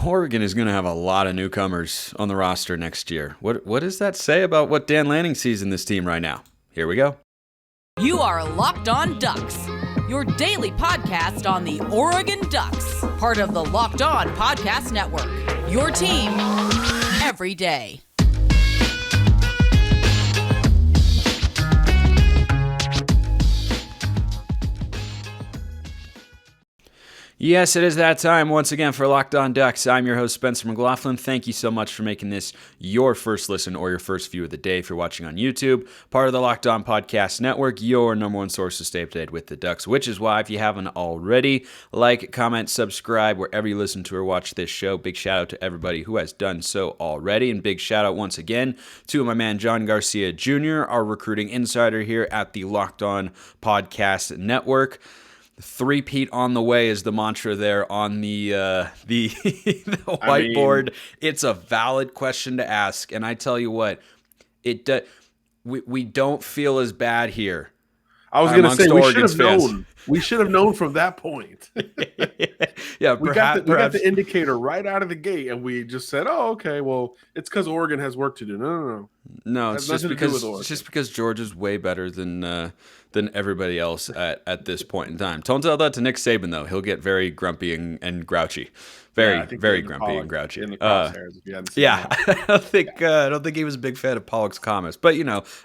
Oregon is going to have a lot of newcomers on the roster next year. What does that say about what Dan Lanning sees in this team right now? Here we go. You are Locked On Ducks, your daily podcast on the Oregon Ducks, part of the Locked On Podcast Network, your team every day. Yes, it is that time once again for Locked On Ducks. I'm your host, Spencer McLaughlin. Thank you so much for making this your first listen or your first view of the day if you're watching on YouTube. Part of the Locked On Podcast Network, your number one source to stay up to date with the Ducks, which is why, if you haven't already, like, comment, subscribe wherever you listen to or watch this show. Big shout out to everybody who has done so already, and big shout out once again to my man John Garcia Jr., our recruiting insider here at the Locked On Podcast Network. Three-peat on the way is the mantra there on the whiteboard. It's a valid question to ask, and I tell you what, we don't feel as bad here. I was going to say we should have known. We should have known from that point. Yeah, we got the indicator right out of the gate, and we just said, "Oh, okay. Well, it's because Oregon has work to do." No. It's just because Georgia's way better than everybody else at this point in time. Don't tell that to Nick Saban though; he'll get very grumpy and grouchy. Very grumpy and grouchy. In the crosshairs, if you hadn't seen I don't think he was a big fan of Pollock's comments. But,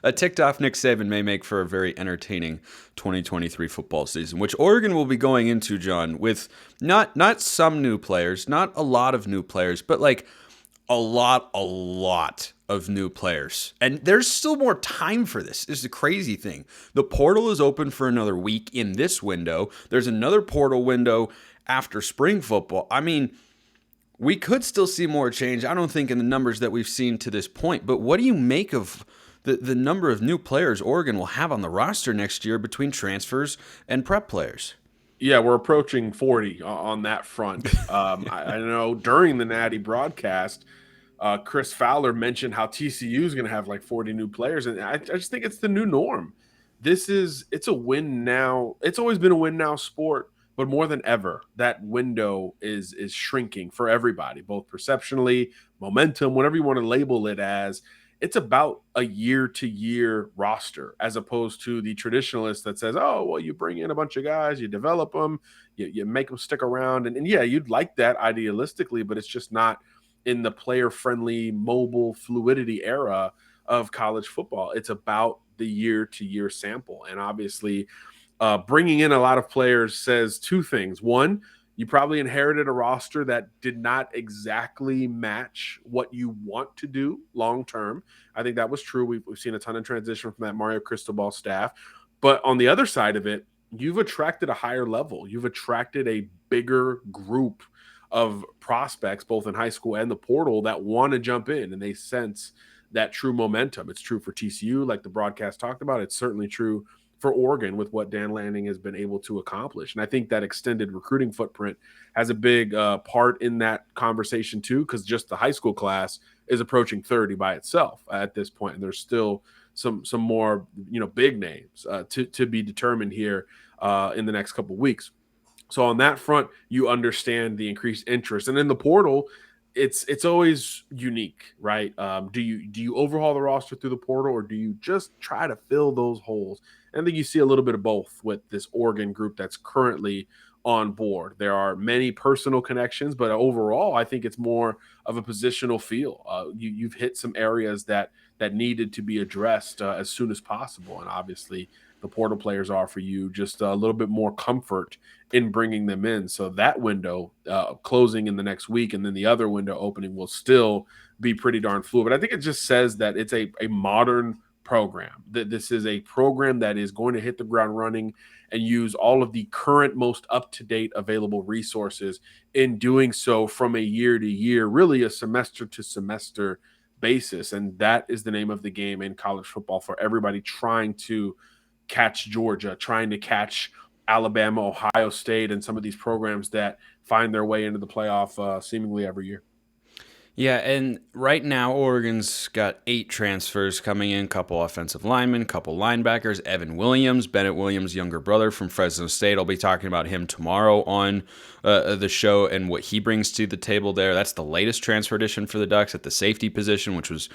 a ticked off Nick Saban may make for a very entertaining 2023 football season, which Oregon will be going into, John, with not some new players, not a lot of new players, but like a lot of new players. And there's still more time for this. This is the crazy thing. The portal is open for another week in this window. There's another portal window after spring football. I mean, we could still see more change. I don't think in the numbers that we've seen to this point, but what do you make of the number of new players Oregon will have on the roster next year between transfers and prep players? Yeah, we're approaching 40 on that front. I know during the Natty broadcast, Chris Fowler mentioned how TCU is going to have like 40 new players, and I just think it's the new norm. It's a win now. It's always been a win now sport. But more than ever, that window is shrinking for everybody, both perceptionally, momentum, whatever you want to label it as. It's about a year-to-year roster as opposed to the traditionalist that says, oh, well, you bring in a bunch of guys, you develop them, you make them stick around. And yeah, you'd like that idealistically, but it's just not in the player-friendly, mobile fluidity era of college football. It's about the year-to-year sample. And obviously, bringing in a lot of players says two things. One, you probably inherited a roster that did not exactly match what you want to do long term. I think that was true. We've seen a ton of transition from that Mario Cristobal staff. But on the other side of it, you've attracted a higher level. You've attracted a bigger group of prospects, both in high school and the portal, that want to jump in, and they sense that true momentum. It's true for TCU, like the broadcast talked about. It's certainly true for Oregon with what Dan Lanning has been able to accomplish. And I think that extended recruiting footprint has a big part in that conversation too, because just the high school class is approaching 30 by itself at this point. And there's still some more, big names to be determined here in the next couple of weeks. So on that front, you understand the increased interest. And in the portal, it's always unique, right? Do you overhaul the roster through the portal, or do you just try to fill those holes? And I think you see a little bit of both with this Oregon group that's currently on board. There are many personal connections, but overall, I think it's more of a positional feel. You've hit some areas that needed to be addressed as soon as possible, and obviously the portal players offer you just a little bit more comfort in bringing them in. So that window closing in the next week, and then the other window opening will still be pretty darn fluid. But I think it just says that it's a modern program, that this is a program that is going to hit the ground running and use all of the current, most up-to-date available resources in doing so from a year-to-year, really a semester-to-semester basis. And that is the name of the game in college football for everybody trying to catch Georgia, trying to catch Alabama, Ohio State, and some of these programs that find their way into the playoff seemingly every year. Yeah, and right now Oregon's got 8 transfers coming in, couple offensive linemen, couple linebackers. Evan Williams, Bennett Williams' younger brother from Fresno State. I'll be talking about him tomorrow on the show and what he brings to the table there. That's the latest transfer addition for the Ducks at the safety position, which was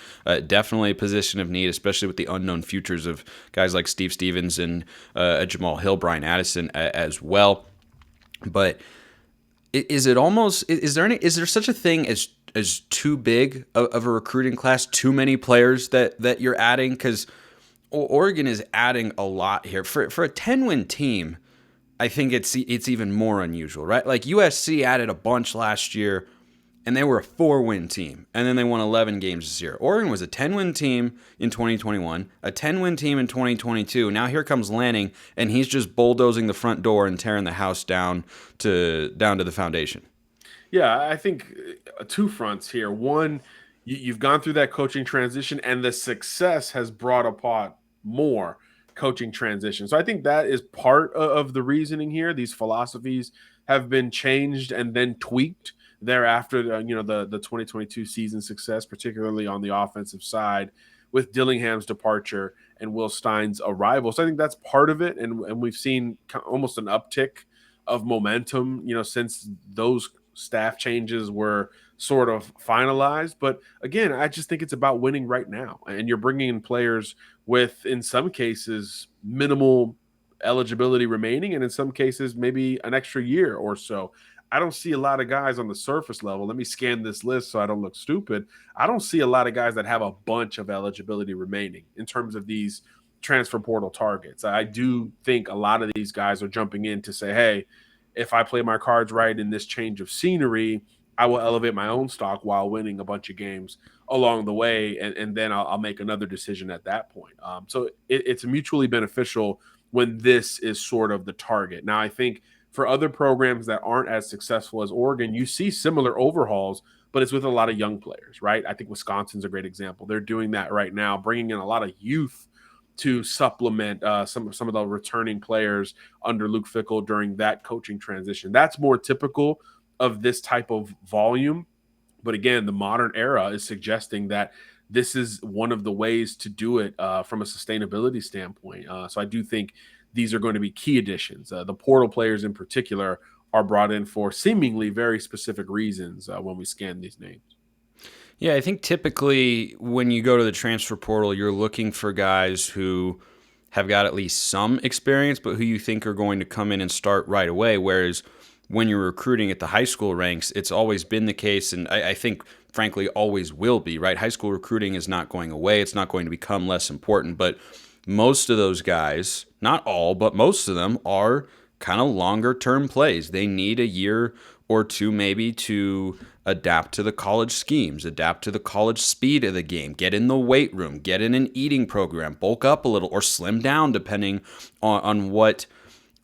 definitely a position of need, especially with the unknown futures of guys like Steve Stevens and Jamal Hill, Brian Addison as well. But is it almost is there such a thing as too big of a recruiting class, too many players that you're adding? Because Oregon is adding a lot here for a 10-win team. I think it's even more unusual, right? Like USC added a bunch last year, and they were a 4-win team, and then they won 11 games this year. Oregon was a 10-win team in 2021, a 10-win team in 2022. Now here comes Lanning, and he's just bulldozing the front door and tearing the house down to the foundation. Yeah, I think two fronts here. One, you've gone through that coaching transition, and the success has brought upon more coaching transition. So I think that is part of the reasoning here. These philosophies have been changed and then tweaked thereafter. The 2022 season success, particularly on the offensive side, with Dillingham's departure and Will Stein's arrival. So I think that's part of it, and we've seen almost an uptick of momentum, since those staff changes were sort of finalized. But again, I just think it's about winning right now. And you're bringing in players with, in some cases, minimal eligibility remaining, and in some cases, maybe an extra year or so. I don't see a lot of guys on the surface level. Let me scan this list so I don't look stupid. I don't see a lot of guys that have a bunch of eligibility remaining in terms of these transfer portal targets. I do think a lot of these guys are jumping in to say, hey, if I play my cards right in this change of scenery, I will elevate my own stock while winning a bunch of games along the way, and then I'll make another decision at that point. So it's mutually beneficial when this is sort of the target. Now, I think for other programs that aren't as successful as Oregon, you see similar overhauls, but it's with a lot of young players, right? I think Wisconsin's a great example. They're doing that right now, bringing in a lot of youth to supplement some of the returning players under Luke Fickell during that coaching transition. That's more typical of this type of volume. But again, the modern era is suggesting that this is one of the ways to do it from a sustainability standpoint. So I do think these are going to be key additions. The portal players in particular are brought in for seemingly very specific reasons when we scan these names. Yeah, I think typically when you go to the transfer portal, you're looking for guys who have got at least some experience, but who you think are going to come in and start right away. Whereas when you're recruiting at the high school ranks, it's always been the case, and I think, frankly, always will be, right? High school recruiting is not going away. It's not going to become less important, but most of those guys, not all, but most of them are kind of longer term plays. They need a year or two maybe to adapt to the college schemes, adapt to the college speed of the game, get in the weight room, get in an eating program, bulk up a little or slim down depending on what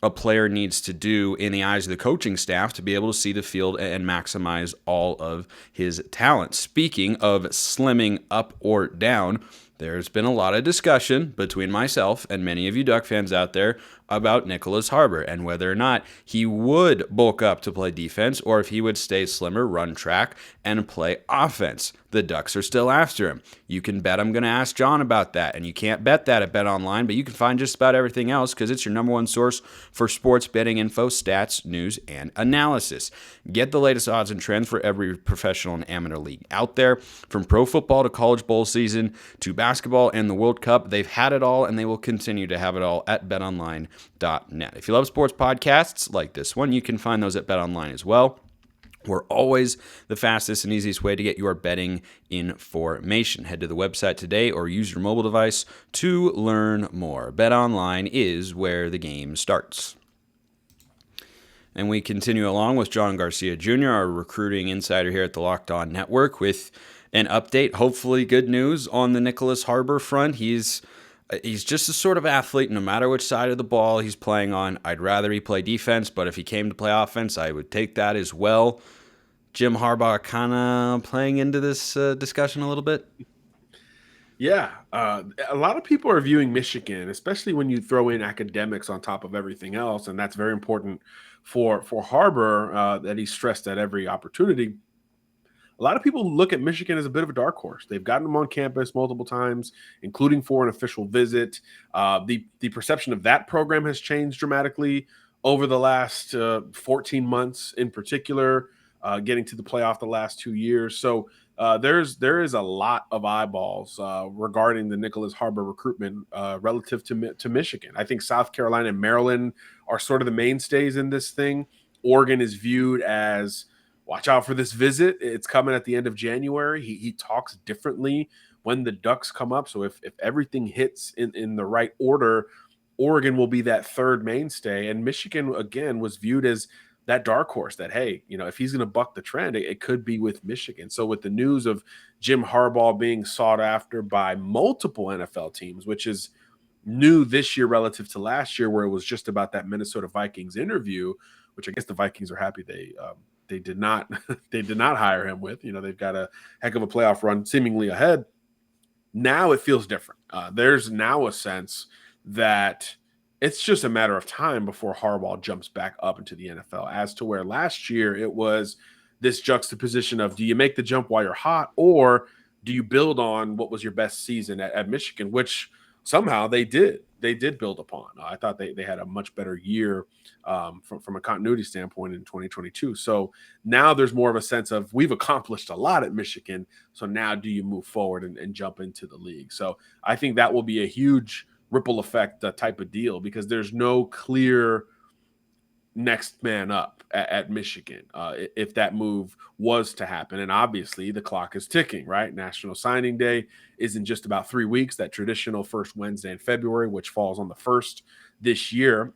a player needs to do in the eyes of the coaching staff to be able to see the field and maximize all of his talent. Speaking of slimming up or down, there's been a lot of discussion between myself and many of you Duck fans out there about Nyckoles Harbor and whether or not he would bulk up to play defense or if he would stay slimmer, run track, and play offense. The Ducks are still after him. You can bet I'm going to ask John about that, and you can't bet that at BetOnline, but you can find just about everything else because it's your number one source for sports betting info, stats, news, and analysis. Get the latest odds and trends for every professional and amateur league out there, from pro football to college bowl season to basketball and the World Cup. They've had it all, and they will continue to have it all at BetOnline.net. If you love sports podcasts like this one, you can find those at BetOnline as well. We're always the fastest and easiest way to get your betting information. Head to the website today or use your mobile device to learn more. BetOnline is where the game starts. And we continue along with John Garcia Jr., our recruiting insider here at the Locked On Network, with an update, hopefully good news on the Nyckoles Harbor front. He's just a sort of athlete, no matter which side of the ball he's playing on. I'd rather he play defense, but if he came to play offense, I would take that as well. Jim Harbaugh kind of playing into this discussion a little bit? Yeah. A lot of people are viewing Michigan, especially when you throw in academics on top of everything else, and that's very important for Harbor that he stressed at every opportunity. a lot of people look at Michigan as a bit of a dark horse. They've gotten him on campus multiple times, including for an official visit. The perception of that program has changed dramatically over the last 14 months in particular, getting to the playoff the last 2 years. So there is a lot of eyeballs regarding the Nyckoles Harbor recruitment relative to Michigan. I think South Carolina and Maryland are sort of the mainstays in this thing. Oregon is viewed as, watch out for this visit. It's coming at the end of January. He talks differently when the Ducks come up. So if everything hits in the right order, Oregon will be that third mainstay. And Michigan, again, was viewed as that dark horse that, hey, if he's going to buck the trend, it could be with Michigan. So with the news of Jim Harbaugh being sought after by multiple NFL teams, which is new this year relative to last year, where it was just about that Minnesota Vikings interview, which I guess the Vikings are happy they did not they did not hire him with. They've got a heck of a playoff run seemingly ahead. Now it feels different. There's now a sense that it's just a matter of time before Harbaugh jumps back up into the NFL, as to where last year it was this juxtaposition of, do you make the jump while you're hot, or do you build on what was your best season at Michigan, which somehow they did build upon. I thought they had a much better year from a continuity standpoint in 2022. So now there's more of a sense of, we've accomplished a lot at Michigan, so now do you move forward and jump into the league? So I think that will be a huge ripple effect type of deal, because there's no clear next man up at Michigan if that move was to happen. And obviously the clock is ticking, right? National Signing Day is in just about 3 weeks, that traditional first Wednesday in February, which falls on the 1st this year.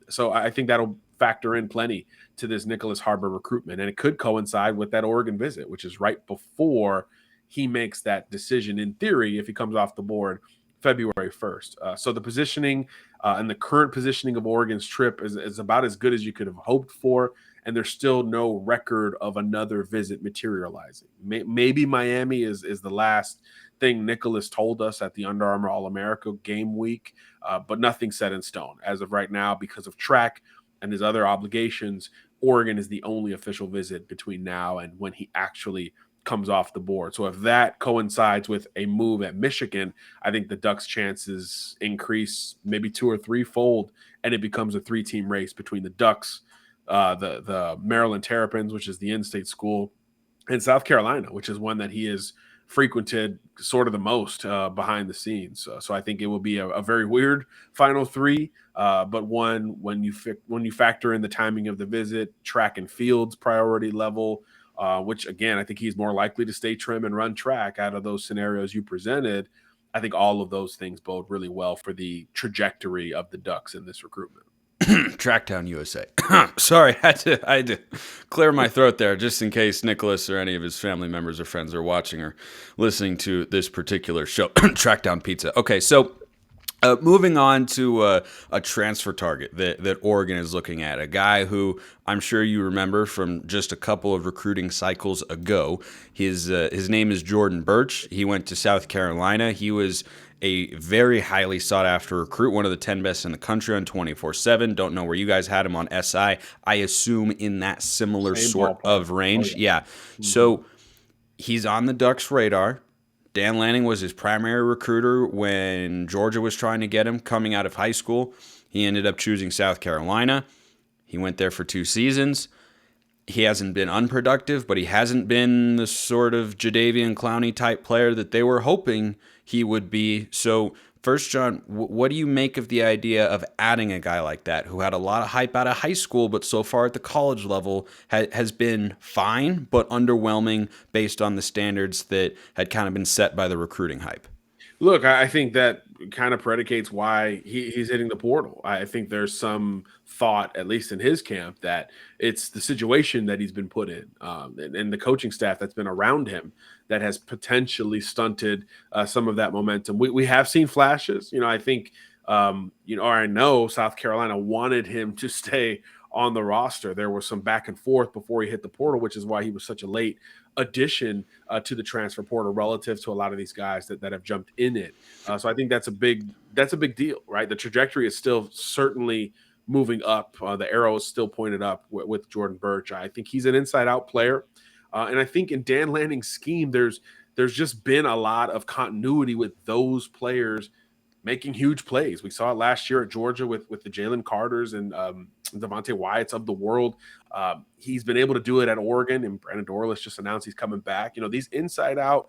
So I think that'll factor in plenty to this Nyckoles Harbor recruitment. And it could coincide with that Oregon visit, which is right before he makes that decision, in theory, if he comes off the board February 1st. So the positioning and the current positioning of Oregon's trip is about as good as you could have hoped for. And there's still no record of another visit materializing. Maybe Miami is the last thing Nyckoles told us at the Under Armour All-America game week, but nothing set in stone. As of right now, because of track and his other obligations, Oregon is the only official visit between now and when he actually comes off the board. So if that coincides with a move at Michigan, I think the Ducks' chances increase maybe 2 or 3-fold, and it becomes a 3-team race between the Ducks, the Maryland Terrapins, which is the in-state school, and South Carolina, which is one that he has frequented sort of the most behind the scenes. So I think it will be a very weird final 3, but one when you factor in the timing of the visit, track and field's priority level, which, again, I think he's more likely to stay trim and run track out of those scenarios you presented. I think all of those things bode really well for the trajectory of the Ducks in this recruitment. Tracktown USA. Sorry, I had to clear my throat there, just in case Nyckoles or any of his family members or friends are watching or listening to this particular show. Trackdown Pizza. Okay, so moving on to a transfer target that Oregon is looking at, a guy who I'm sure you remember from just a couple of recruiting cycles ago. His name is Jordan Burch. He went to South Carolina. He was a very highly sought-after recruit, one of the 10 best in the country on 24/7. Don't know where you guys had him on SI. I assume in that similar sort of range. Oh, yeah. Mm-hmm. So he's on the Ducks' radar. Dan Lanning was his primary recruiter when Georgia was trying to get him coming out of high school. He ended up choosing South Carolina. He went there for 2 seasons. He hasn't been unproductive, but he hasn't been the sort of Jadeveon Clowney type player that they were hoping he would be. So first, John, what do you make of the idea of adding a guy like that who had a lot of hype out of high school, but so far at the college level has been fine, but underwhelming based on the standards that had kind of been set by the recruiting hype? Look, I think that kind of predicates why he's hitting the portal. I think there's some thought, at least in his camp, that it's the situation that he's been put in and the coaching staff that's been around him that has potentially stunted some of that momentum. We have seen flashes. I think, I know South Carolina wanted him to stay on the roster. There was some back and forth before he hit the portal, which is why he was such a late addition to the transfer portal relative to a lot of these guys that have jumped in it. So I think that's a big deal, right? The trajectory is still certainly moving up. The arrow is still pointed up with Jordan Burch. I think he's an inside out player. And I think in Dan Lanning's scheme, there's just been a lot of continuity with those players making huge plays. We saw it last year at Georgia with the Jalen Carters and Devontae Wyatts of the world. He's been able to do it at Oregon, and Brandon Dorlus just announced he's coming back. These inside out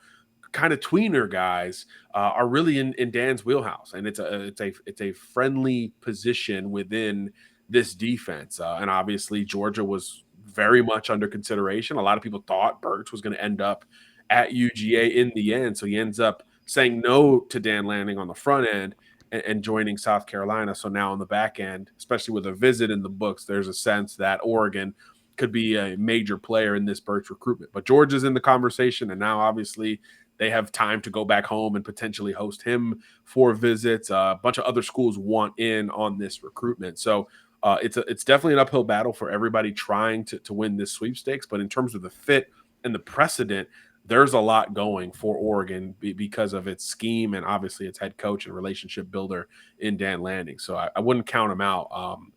kind of tweener guys are really in Dan's wheelhouse, and it's a friendly position within this defense. And obviously Georgia was very much under consideration. A lot of people thought Burch was going to end up at UGA in the end, so he ends up saying no to Dan Lanning on the front end and joining South Carolina. So now on the back end, especially with a visit in the books, there's a sense that Oregon could be a major player in this Burch recruitment. But Georgia's in the conversation, and now obviously they have time to go back home and potentially host him for visits. A bunch of other schools want in on this recruitment. So it's definitely an uphill battle for everybody trying to win this sweepstakes. But in terms of the fit and the precedent, there's a lot going for Oregon because of its scheme and obviously its head coach and relationship builder in Dan Lanning. So I wouldn't count him out.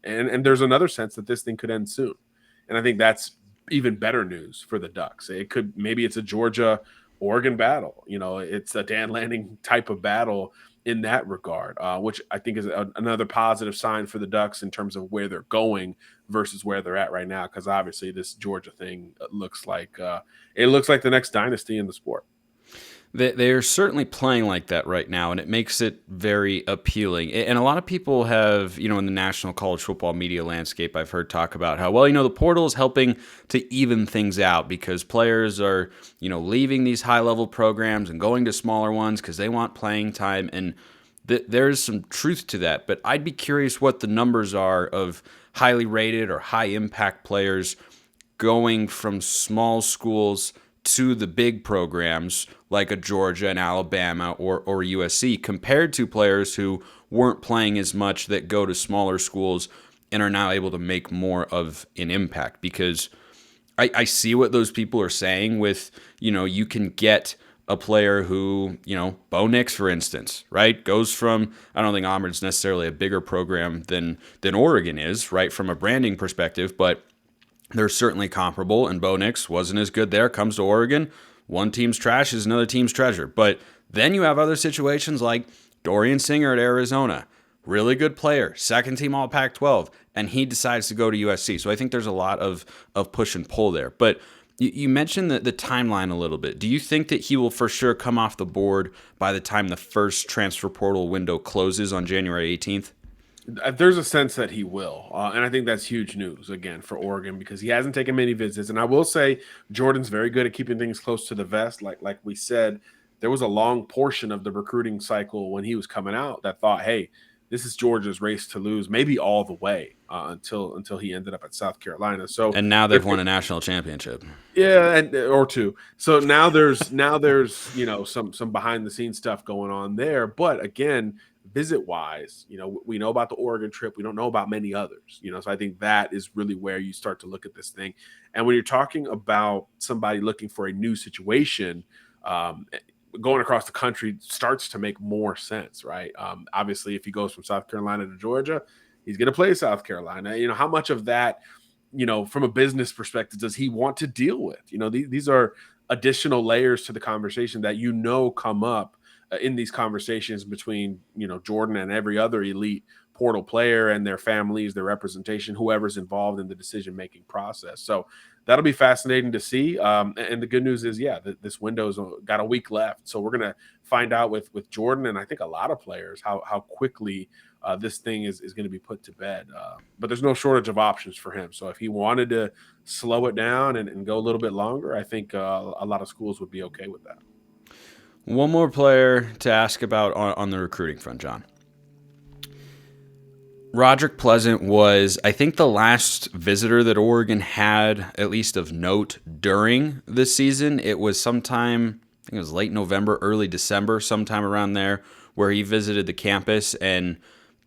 And there's another sense that this thing could end soon. And I think that's even better news for the Ducks. Maybe it's a Georgia-Oregon battle. It's a Dan Lanning type of battle in that regard, which I think is another positive sign for the Ducks in terms of where they're going versus where they're at right now. Because obviously this Georgia thing looks like the next dynasty in the sport. They are certainly playing like that right now, and it makes it very appealing. And a lot of people have, in the national college football media landscape, I've heard talk about how, the portal is helping to even things out because players are, leaving these high-level programs and going to smaller ones because they want playing time. And there's some truth to that. But I'd be curious what the numbers are of highly rated or high-impact players going from small schools to the big programs like a Georgia and Alabama or USC compared to players who weren't playing as much that go to smaller schools and are now able to make more of an impact. Because I see what those people are saying with, you can get a player who, Bo Nix, for instance, right, goes from, I don't think Auburn's necessarily a bigger program than Oregon is, right, from a branding perspective, but they're certainly comparable, and Bo Nix wasn't as good there, comes to Oregon. One team's trash is another team's treasure. But then you have other situations like Dorian Singer at Arizona, really good player, second team all Pac-12, and he decides to go to USC. So I think there's a lot of push and pull there. But you mentioned the timeline a little bit. Do you think that he will for sure come off the board by the time the first transfer portal window closes on January 18th? There's a sense that he will, and I think that's huge news, again, for Oregon because he hasn't taken many visits. And I will say Jordan's very good at keeping things close to the vest. Like we said, there was a long portion of the recruiting cycle when he was coming out that thought, hey, this is Georgia's race to lose, maybe all the way until he ended up at South Carolina. So and now they've won a national championship. Yeah, or two. So now there's some behind the scenes stuff going on there. But again, visit wise, we know about the Oregon trip. We don't know about many others, so I think that is really where you start to look at this thing. And when you're talking about somebody looking for a new situation, going across the country starts to make more sense, right? Obviously, if he goes from South Carolina to Georgia, he's going to play South Carolina. How much of that, from a business perspective, does he want to deal with? These are additional layers to the conversation that come up in these conversations between Jordan and every other elite portal player and their families, their representation, whoever's involved in the decision-making process. So that'll be fascinating to see. And the good news is, this window's got a week left. So we're going to find out with Jordan and I think a lot of players how quickly this thing is going to be put to bed. But there's no shortage of options for him. So if he wanted to slow it down and go a little bit longer, I think a lot of schools would be okay with that. One more player to ask about on the recruiting front, John. Roderick Pleasant was, I think, the last visitor that Oregon had, at least of note, during this season. It was sometime, I think it was late November, early December, sometime around there, where he visited the campus. And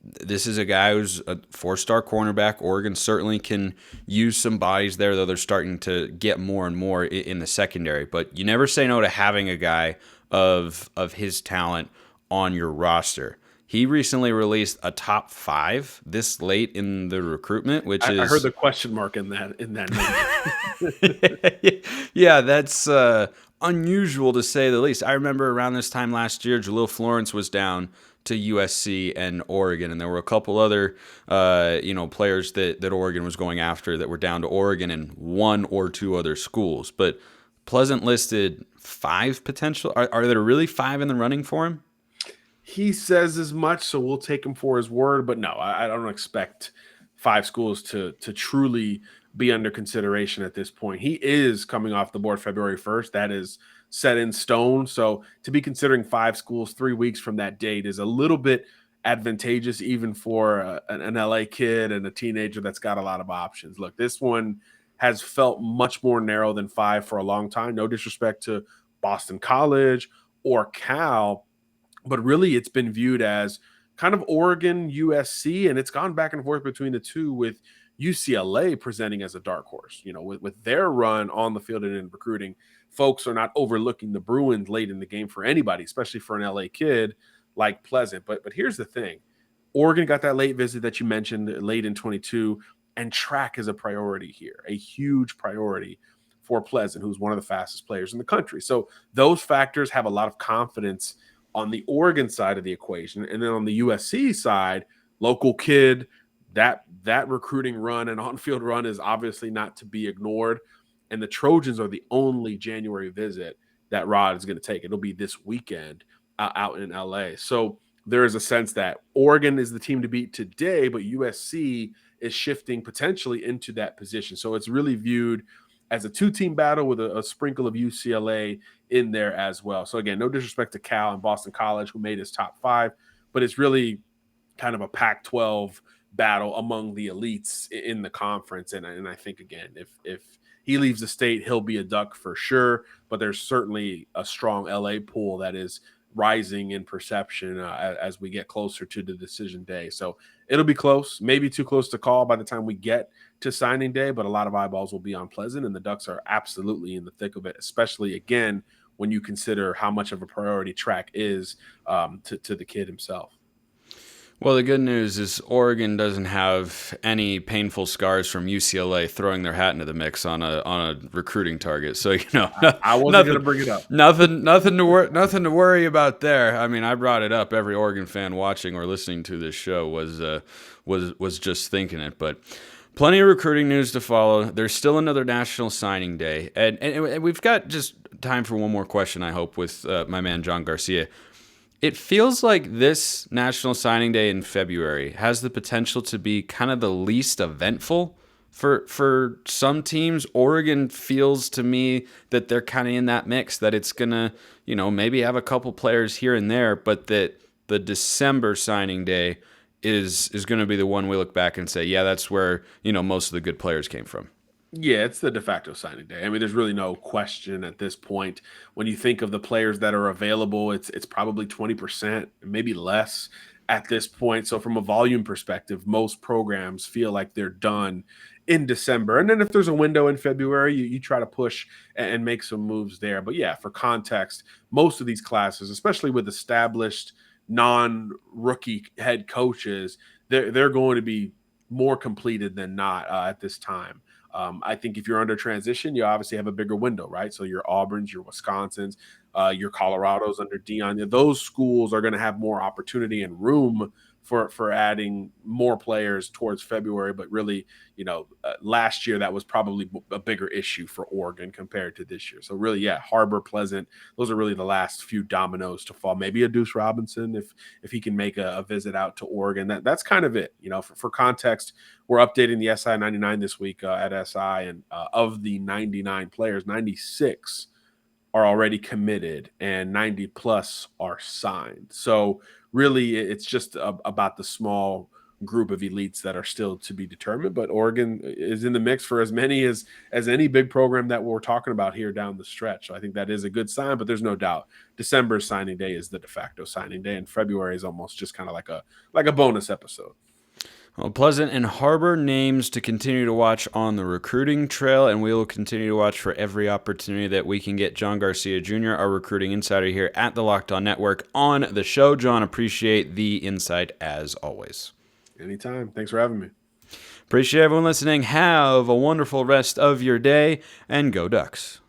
this is a guy who's a 4-star cornerback. Oregon certainly can use some bodies there, though they're starting to get more and more in the secondary. But you never say no to having a guy of his talent on your roster. he recently released a top 5 this late in the recruitment, which I heard is the question mark in that number. yeah, that's unusual to say the least. I remember around this time last year, Jalil Florence was down to USC and Oregon, and there were a couple other players that Oregon was going after that were down to Oregon and 1 or 2 other schools. But Pleasant listed 5 potential. Are there really 5 in the running for him? He says as much, so we'll take him for his word. But no, I don't expect 5 schools to truly be under consideration at this point. He is coming off the board February 1st. That is set in stone. So to be considering 5 schools 3 weeks from that date is a little bit advantageous, even for an LA kid and a teenager that's got a lot of options. Look, this one has felt much more narrow than 5 for a long time. No disrespect to Boston College or Cal, but really it's been viewed as kind of Oregon, USC, and it's gone back and forth between the two, with UCLA presenting as a dark horse. With their run on the field and in recruiting, folks are not overlooking the Bruins late in the game for anybody, especially for an LA kid like Pleasant. But here's the thing. Oregon got that late visit that you mentioned late in 22, and track is a priority here, a huge priority for Pleasant, who's one of the fastest players in the country. So those factors have a lot of confidence on the Oregon side of the equation. And then on the USC side, local kid, that recruiting run and on-field run is obviously not to be ignored. And the Trojans are the only January visit that Rod is going to take. It'll be this weekend out in LA. So there is a sense that Oregon is the team to beat today, but USC is shifting potentially into that position. So it's really viewed as a 2-team battle with a sprinkle of UCLA in there as well. So again, no disrespect to Cal and Boston College, who made his top 5, but it's really kind of a Pac-12 battle among the elites in the conference. And I think, again, if he leaves the state, he'll be a Duck for sure, but there's certainly a strong LA pool that is rising in perception as we get closer to the decision day. So it'll be close, maybe too close to call by the time we get to signing day, but a lot of eyeballs will be on Pleasant, and the Ducks are absolutely in the thick of it, especially, again, when you consider how much of a priority track is to the kid himself. Well, the good news is Oregon doesn't have any painful scars from UCLA throwing their hat into the mix on a recruiting target. So I wasn't going to bring it up. Nothing to worry about there. I mean, I brought it up. Every Oregon fan watching or listening to this show was just thinking it. But plenty of recruiting news to follow. There's still another national signing day, and we've got just time for one more question, I hope, with my man John Garcia. It feels like this National Signing Day in February has the potential to be kind of the least eventful for some teams. Oregon feels to me that they're kind of in that mix, that it's going to, maybe have a couple players here and there, but that the December signing day is going to be the one we look back and say, yeah, that's where, most of the good players came from. Yeah, it's the de facto signing day. I mean, there's really no question at this point. When you think of the players that are available, it's probably 20%, maybe less at this point. So from a volume perspective, most programs feel like they're done in December. And then if there's a window in February, you try to push and make some moves there. But yeah, for context, most of these classes, especially with established non-rookie head coaches, they're going to be more completed than not at this time. I think if you're under transition, you obviously have a bigger window, right? So your Auburns, your Wisconsins, your Colorados under Deion, those schools are going to have more opportunity and room for adding more players towards February. But really, last year that was probably a bigger issue for Oregon compared to this year. So really, yeah, Harbor, Pleasant, those are really the last few dominoes to fall. Maybe a Deuce Robinson if he can make a visit out to Oregon. That's kind of it. For context, we're updating the SI 99 this week at SI, and of the 99 players, 96 are already committed and 90 plus are signed. So really, it's just about the small group of elites that are still to be determined. But Oregon is in the mix for as many as any big program that we're talking about here down the stretch. So I think that is a good sign, but there's no doubt December's signing day is the de facto signing day, and February is almost just kind of like a bonus episode. Well, Pleasant and Harbor names to continue to watch on the recruiting trail, and we will continue to watch for every opportunity that we can get John Garcia Jr., our recruiting insider here at the Locked On Network, on the show. John, appreciate the insight as always. Anytime. Thanks for having me. Appreciate everyone listening. Have a wonderful rest of your day, and go Ducks.